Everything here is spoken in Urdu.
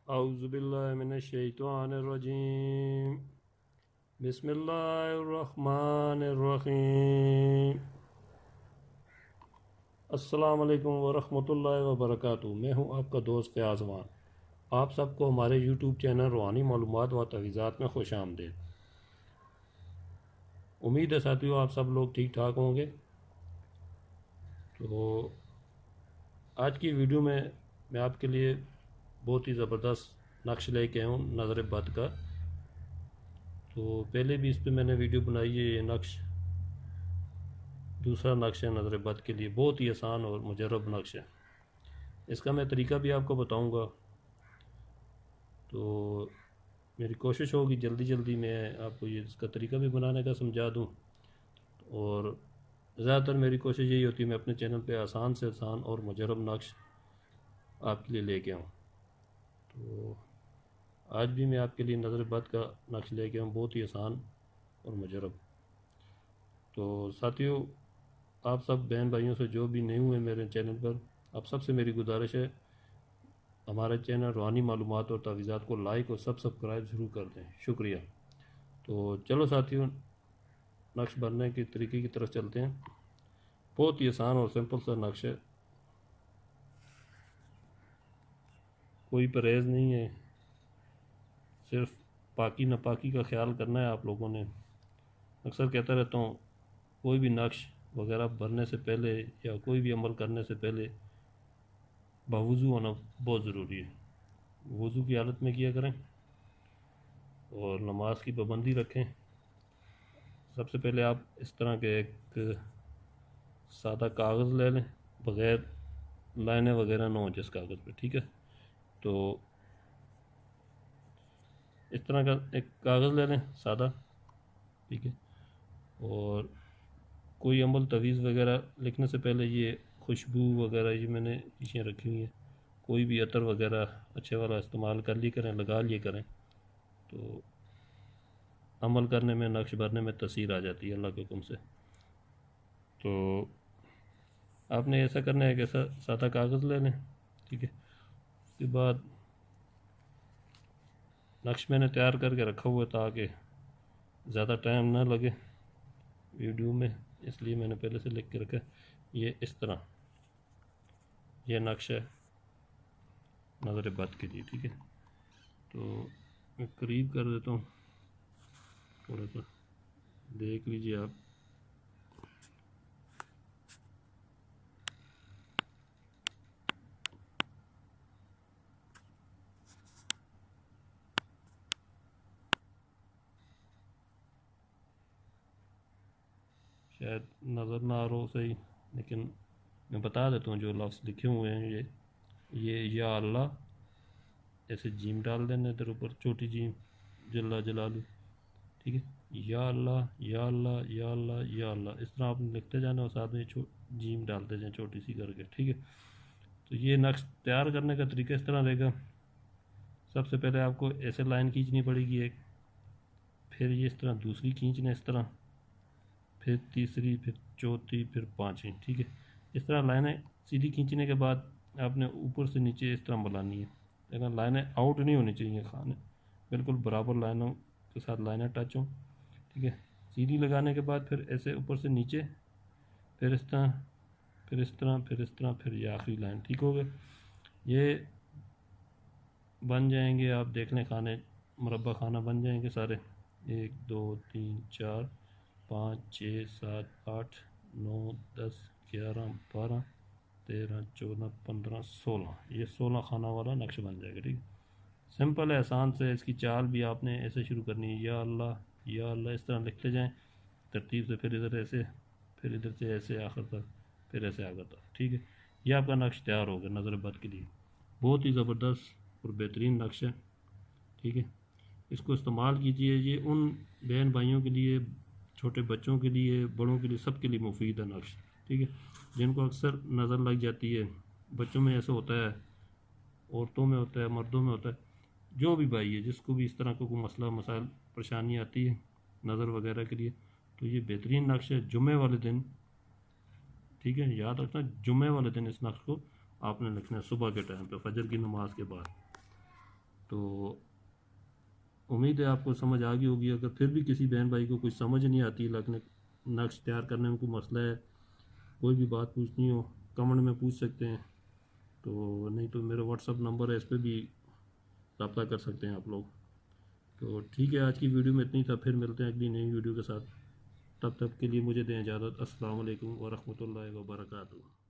اعوذ باللہ من الشیطان الرجیم بسم اللہ الرحمن الرحیم السلام علیکم ورحمۃ اللہ وبرکاتہ۔ میں ہوں آپ کا دوست فیاض۔ آپ سب کو ہمارے یوٹیوب چینل روحانی معلومات و تعویذات میں خوش آمدید۔ امید ہے ساتھیو آپ سب لوگ ٹھیک ٹھاک ہوں گے۔ تو آج کی ویڈیو میں آپ کے لیے بہت ہی زبردست نقش لے کے ہوں نظر بد کا۔ تو پہلے بھی اس پہ میں نے ویڈیو بنائی ہے۔ یہ نقش دوسرا نقش ہے نظر بد کے لیے، بہت ہی آسان اور مجرب نقش ہے۔ اس کا میں طریقہ بھی آپ کو بتاؤں گا، تو میری کوشش ہوگی جلدی جلدی میں آپ کو اس کا طریقہ بھی بنانے کا سمجھا دوں، اور زیادہ تر میری کوشش یہی ہوتی ہے میں اپنے چینل پہ آسان سے آسان اور مجرب نقش آپ کے لیے لے کے آؤں۔ تو آج بھی میں آپ کے لیے نظر بد کا نقش لے کے آؤں، بہت ہی آسان اور مجرب۔ تو ساتھیو آپ سب بہن بھائیوں سے جو بھی نئے ہوئے میرے چینل پر، آپ سب سے میری گزارش ہے ہمارے چینل روحانی معلومات اور تعویذات کو لائک اور سبسکرائب ضرور کر دیں، شکریہ۔ تو چلو ساتھیوں نقش بننے کے طریقے کی طرف چلتے ہیں۔ بہت ہی آسان اور سمپل سا نقش ہے، کوئی پرہیز نہیں ہے، صرف پاکی ناپاکی کا خیال کرنا ہے آپ لوگوں نے۔ اکثر کہتا رہتا ہوں کوئی بھی نقش وغیرہ بھرنے سے پہلے یا کوئی بھی عمل کرنے سے پہلے باوضو ہونا بہت ضروری ہے۔ وضو کی حالت میں کیا کریں اور نماز کی پابندی رکھیں۔ سب سے پہلے آپ اس طرح کے ایک سادہ کاغذ لے لیں، بغیر لائنیں وغیرہ نہ ہوں جس کاغذ پہ، ٹھیک ہے۔ تو اس طرح کا ایک کاغذ لے لیں سادہ، ٹھیک ہے۔ اور کوئی عمل تعویذ وغیرہ لکھنے سے پہلے یہ خوشبو وغیرہ یہ میں نے چیزیں رکھی ہوئی ہیں، کوئی بھی عطر وغیرہ اچھے والا استعمال کر لی کریں، لگا لیے کریں، تو عمل کرنے میں نقش بھرنے میں تاثیر آ جاتی ہے اللہ کے حکم سے۔ تو آپ نے ایسا کرنا ہے کہ ایسا سادہ کاغذ لے لیں، ٹھیک ہے۔ اس کے بعد نقش میں نے تیار کر کے رکھا ہوا تاکہ زیادہ ٹائم نہ لگے ویڈیو میں، اس لیے میں نے پہلے سے لکھ کے رکھا ہے۔ یہ اس طرح یہ نقش ہے نظر بد کے لیے، ٹھیک ہے۔ تو میں قریب کر دیتا ہوں، تھوڑا سا دیکھ لیجیے آپ۔ شاید نظر نہ آ رہا ہو صحیح، لیکن میں بتا دیتا ہوں جو لفظ لکھے ہوئے ہیں۔ یہ یا اللہ، ایسے جیم ڈال دینا ادھر اوپر، چھوٹی جیم، جل جلالہ، ٹھیک ہے۔ یا اللہ یا اللہ یا اللہ یا اللہ، اس طرح آپ نے لکھتے جانا اور ساتھ میں جیم ڈالتے جائیں چھوٹی سی کر کے، ٹھیک ہے۔ تو یہ نقش تیار کرنے کا طریقہ اس طرح رہے گا۔ سب سے پہلے آپ کو ایسے لائن کھینچنی پڑے گی ایک، پھر یہ اس طرح دوسری کھینچنا اس طرح، پھر تیسری، پھر چوتھی، پھر پانچویں، ٹھیک ہے۔ اس طرح لائنیں سیدھی کھینچنے کے بعد آپ نے اوپر سے نیچے اس طرح بلانی ہے، لیکن لائنیں آؤٹ نہیں ہونی چاہیے، خانے بالکل برابر لائنوں کے ساتھ لائنیں ٹچ ہوں، ٹھیک ہے۔ سیدھی لگانے کے بعد پھر ایسے اوپر سے نیچے، پھر اس طرح، پھر اس طرح، پھر اس طرح، پھر یہ آخری لائن، ٹھیک ہو گئے۔ یہ بن جائیں گے، آپ دیکھ لیں خانے مربع خانہ بن جائیں گے سارے، 1 2 3 4 5 6 7 8 9 10 11 12 13 14 15 16، یہ 16 خانہ والا نقش بن جائے گا، ٹھیک ہے۔ سمپل ہے، آسان سے۔ اس کی چال بھی آپ نے ایسے شروع کرنی ہے، یا اللہ یا اللہ، اس طرح لکھتے جائیں ترتیب سے، پھر ادھر ایسے، پھر ادھر سے ایسے آخر تک، پھر ایسے آگے تک، ٹھیک ہے۔ یہ آپ کا نقش تیار ہوگا نظر بد کے لیے، بہت ہی زبردست اور بہترین نقش ہے، ٹھیک ہے۔ اس کو استعمال کیجئے، یہ ان بہن بھائیوں کے لیے، چھوٹے بچوں کے لیے، بڑوں کے لیے، سب کے لیے مفید ہے نقش، ٹھیک ہے۔ جن کو اکثر نظر لگ جاتی ہے، بچوں میں ایسا ہوتا ہے، عورتوں میں ہوتا ہے، مردوں میں ہوتا ہے، جو بھی بھائی ہے جس کو بھی اس طرح کا کوئی مسئلہ مسائل پریشانی آتی ہے نظر وغیرہ کے لیے، تو یہ بہترین نقش ہے۔ جمعے والے دن، ٹھیک ہے، یاد رکھنا جمعے والے دن اس نقش کو آپ نے لکھنا ہے صبح کے ٹائم پہ، فجر کی نماز کے بعد۔ تو امید ہے آپ کو سمجھ آ گئی ہوگی. اگر پھر بھی کسی بہن بھائی کو کوئی سمجھ نہیں آتی لگنے نقش تیار کرنے میں کوئی مسئلہ ہے، کوئی بھی بات پوچھنی ہو کمنٹ میں پوچھ سکتے ہیں. تو نہیں تو میرا واٹس اپ نمبر ہے، اس پہ بھی رابطہ کر سکتے ہیں آپ لوگ. تو ٹھیک ہے، آج کی ویڈیو میں اتنی تھا. پھر ملتے ہیں اگلی نئی ویڈیو کے ساتھ. تب تک کے لیے مجھے دیں اجازت. السلام علیکم ورحمۃ اللہ وبرکاتہ.